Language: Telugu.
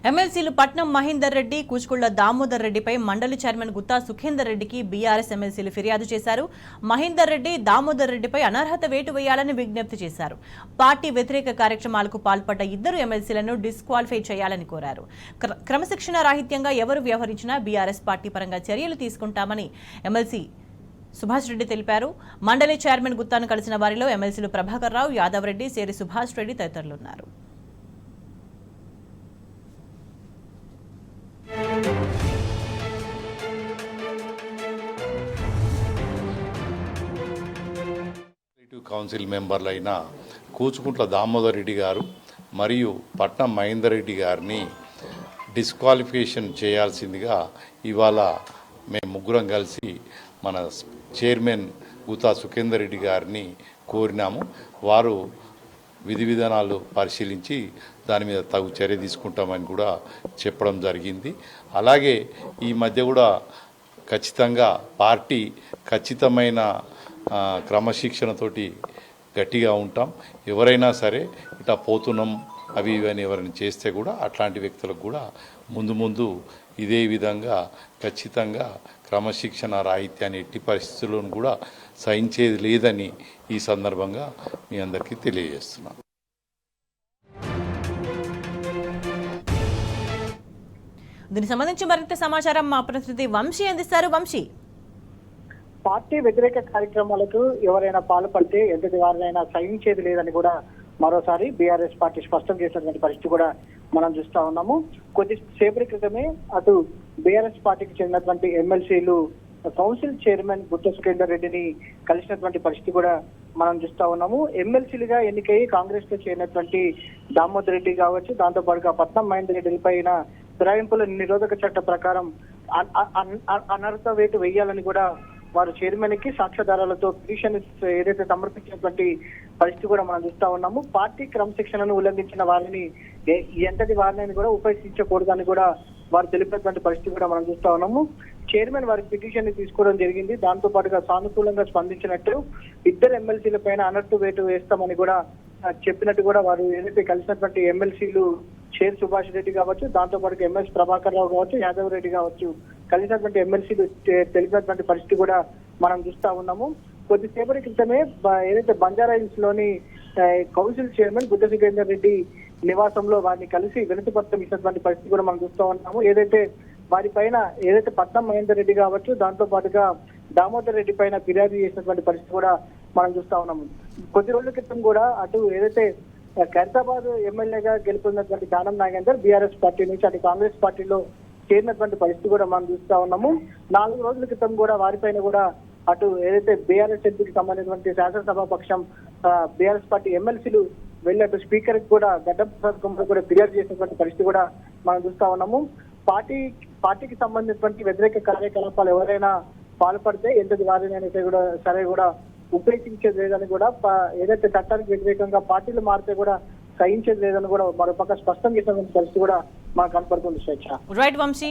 ఎమ్మెల్సీలు పట్నం మహేందర్ రెడ్డి, కూచుకుళ్ల దామోదర్ రెడ్డిపై మండలి చైర్మన్ గుత్తా సుఖేందర్ రెడ్డికి బీఆర్ఎస్ ఎమ్మెల్సీలు ఫిర్యాదు చేశారు. మహేందర్ రెడ్డి, దామోదర్ రెడ్డిపై అనర్హత వేటు వేయాలని విజ్ఞప్తి చేశారు. పార్టీ వ్యతిరేక కార్యక్రమాలకు పాల్పడ్డ ఇద్దరు ఎమ్మెల్సీలను డిస్క్వాలిఫై చేయాలని కోరారు. క్రమశిక్షణ రాహిత్యంగా ఎవరు వ్యవహరించినా బీఆర్ఎస్ పార్టీ పరంగా చర్యలు తీసుకుంటామని ఎమ్మెల్సీ సుభాష్ రెడ్డి తెలిపారు. మండలి చైర్మన్ గుత్తాను కలిసిన వారిలో ఎమ్మెల్సీలు ప్రభాకర్ రావు, యాదవ్ రెడ్డి, సేరి సుభాష్ రెడ్డి తదితరులున్నారు. కౌన్సిల్ మెంబర్లైన కూచుకుంట్ల దామోదర్ రెడ్డి గారు మరియు పట్నం మహేందర్ రెడ్డి గారిని డిస్క్వాలిఫికేషన్ చేయాల్సిందిగా ఇవాళ మేము ముగ్గురం కలిసి మన చైర్మన్ గుత్తా సుఖేందర్ రెడ్డి గారిని కోరినాము. వారు విధి విధానాలు పరిశీలించి దాని మీద తగు చర్య తీసుకుంటామని కూడా చెప్పడం జరిగింది. అలాగే ఈ మధ్య కూడా ఖచ్చితంగా పార్టీ ఖచ్చితమైన క్రమశిక్షణతోటి గట్టిగా ఉంటాం. ఎవరైనా సరే ఇట్లా పోతున్నాం అవి ఇవన్నీ ఎవరైనా చేస్తే కూడా అట్లాంటి వ్యక్తులకు కూడా ముందు ఇదే విధంగా ఖచ్చితంగా క్రమశిక్షణ రాహిత్యాన్ని ఎట్టి పరిస్థితుల్లోనూ కూడా సహించేది లేదని ఈ సందర్భంగా మీ అందరికీ తెలియజేస్తున్నాను. దీనికి సంబంధించి మరింత సమాచారం మా ప్రతినిధి వంశీ అందిస్తారు. వంశీ, పార్టీ వ్యతిరేక కార్యక్రమాలకు ఎవరైనా పాల్పడితే ఎంతటి వారినైనా సహించేది లేదని కూడా మరోసారి బీఆర్ఎస్ పార్టీ స్పష్టం చేసినటువంటి పరిస్థితి కూడా మనం చూస్తా ఉన్నాము. కొద్దిసేపటి క్రితమే అటు బీఆర్ఎస్ పార్టీకి చెందినటువంటి ఎమ్మెల్సీలు కౌన్సిల్ చైర్మన్ గుత్తా సుఖేందర్ రెడ్డిని కలిసినటువంటి పరిస్థితి కూడా మనం చూస్తా ఉన్నాము. ఎమ్మెల్సీలుగా ఎన్నికై కాంగ్రెస్ లో చేరినటువంటి దామోదర్ రెడ్డి కావచ్చు, దాంతో పాటుగా పట్నం మహేందర్ రెడ్డి పైన ఫిరాయింపుల నిరోధక చట్ట ప్రకారం అనర్హత వేటు వేయాలని కూడా వారు చైర్మన్ కి సాక్ష్యాధారాలతో పిటిషన్ ఏదైతే సమర్పించినటువంటి పరిస్థితి కూడా మనం చూస్తా ఉన్నాము. పార్టీ క్రమశిక్షణను ఉల్లంఘించిన వారిని ఎంతటి వారిని కూడా ఉపేక్షించకూడదని కూడా వారు తెలిపినటువంటి పరిస్థితి కూడా మనం చూస్తా ఉన్నాము. చైర్మన్ వారి పిటిషన్ ని తీసుకోవడం జరిగింది. దాంతో పాటుగా సానుకూలంగా స్పందించినట్టు ఇద్దరు ఎమ్మెల్సీల పైన అనర్హత వేటు వేస్తామని కూడా చెప్పినట్టు కూడా వారు ఏదైతే కలిసినటువంటి ఎమ్మెల్సీలు షేర్ సుభాష్ రెడ్డి కావచ్చు, దాంతో పాటు ఎంఎస్ ప్రభాకర్ రావు కావచ్చు, యాదవ్ రెడ్డి కావచ్చు, కలిసినటువంటి ఎమ్మెల్సీలు తెలిపినటువంటి పరిస్థితి కూడా మనం చూస్తా ఉన్నాము. కొద్దిసేపటి క్రితమే ఏదైతే బంజారా హిల్స్ లోని కౌన్సిల్ చైర్మన్ గుత్తా సుఖేందర్ రెడ్డి నివాసంలో వారిని కలిసి వినతి పత్రం ఇచ్చినటువంటి పరిస్థితి కూడా మనం చూస్తా ఉన్నాము. వారి పైన ఏదైతే పట్నం మహేందర్ రెడ్డి కావచ్చు, దాంతో పాటుగా దామోదర్ రెడ్డి పైన ఫిర్యాదు చేసినటువంటి పరిస్థితి కూడా మనం చూస్తా ఉన్నాము. కొద్ది రోజుల క్రితం కూడా అటు ఏదైతే ఖైరతాబాద్ ఎమ్మెల్యేగా గెలుపొందినటువంటి దానం నాగేందర్ బీఆర్ఎస్ పార్టీ నుంచి అటు కాంగ్రెస్ పార్టీలో చేరినటువంటి పరిస్థితి కూడా మనం చూస్తా ఉన్నాము. 4 రోజుల క్రితం కూడా వారిపైన కూడా అటు ఏదైతే బీఆర్ఎస్ ఎంపీకి సంబంధించినటువంటి శాసనసభా పక్షం బీఆర్ఎస్ పార్టీ ఎమ్మెల్సీలు వెళ్ళి అటు స్పీకర్ కూడా గడ్డం ప్రసాద్ కుమార్ కూడా ఫిర్యాదు చేసినటువంటి పరిస్థితి కూడా మనం చూస్తా ఉన్నాము. పార్టీకి సంబంధించినటువంటి వ్యతిరేక కార్యకలాపాలు ఎవరైనా పాల్పడితే ఎంతటి వారినైనా కూడా సరే కూడా ఉపేక్షించేది లేదని కూడా ఏదైతే చట్టానికి వ్యతిరేకంగా పార్టీలు మారితే కూడా సహించేది లేదని కూడా మరోపక్క స్పష్టం చేసినటువంటి పరిస్థితి కూడా మనకు కనపడుతుంది. స్వేచ్ఛ. రైట్ వంశీ.